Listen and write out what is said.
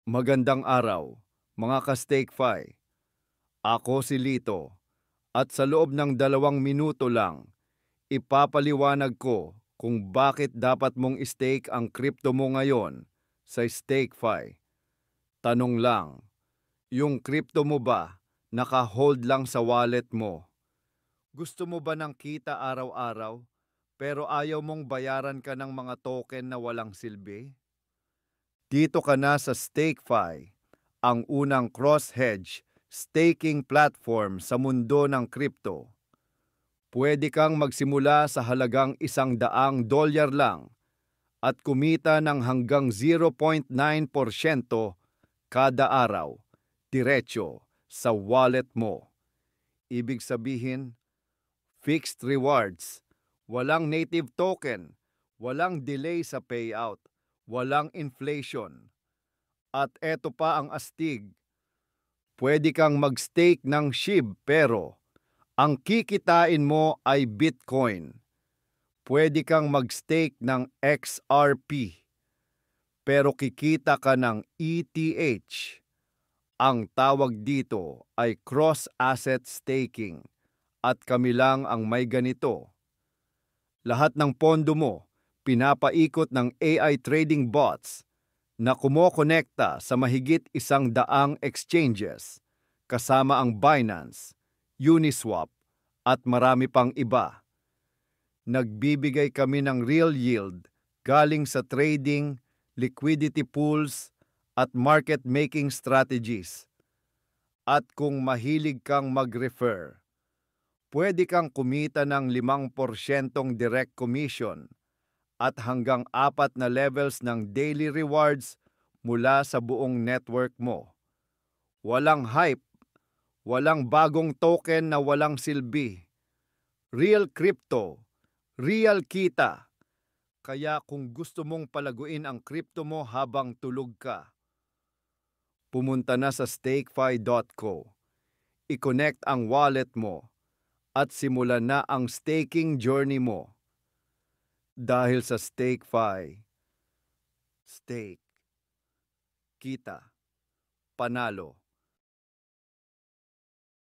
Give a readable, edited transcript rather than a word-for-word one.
Magandang araw, mga ka-StakeFi. Ako si Lito at sa loob ng 2 minuto lang, ipapaliwanag ko kung bakit dapat mong stake ang crypto mo ngayon sa StakeFi. Tanong lang, yung crypto mo ba naka-hold lang sa wallet mo? Gusto mo ba ng kita araw-araw pero ayaw mong bayaran ka ng mga token na walang silbi? Dito ka na sa StakeFi, ang unang cross-hedge staking platform sa mundo ng crypto. Pwede kang magsimula sa halagang $100 lang at kumita ng hanggang 0.9% kada araw, diretso sa wallet mo. Ibig sabihin, fixed rewards, walang native token, walang delay sa payout, walang inflation. At eto pa ang astig, pwede kang mag-stake ng SHIB pero ang kikitain mo ay Bitcoin. Pwede kang mag-stake ng XRP pero kikita ka ng ETH. Ang tawag dito ay cross-asset staking at kami lang ang may ganito. Lahat ng pondo mo pinapaikot ng AI trading bots na kumokonekta sa mahigit 100 exchanges, kasama ang Binance, Uniswap, at marami pang iba. Nagbibigay kami ng real yield galing sa trading, liquidity pools, at market-making strategies. At kung mahilig kang mag-refer, pwede kang kumita ng 5% direct commission at hanggang 4 na levels ng daily rewards mula sa buong network mo. Walang hype, walang bagong token na walang silbi. Real crypto, real kita. Kaya kung gusto mong palaguin ang crypto mo habang tulog ka, pumunta na sa stakefi.co. I-connect ang wallet mo at simulan na ang staking journey mo. Dahil sa StakeFi, stake, kita, panalo.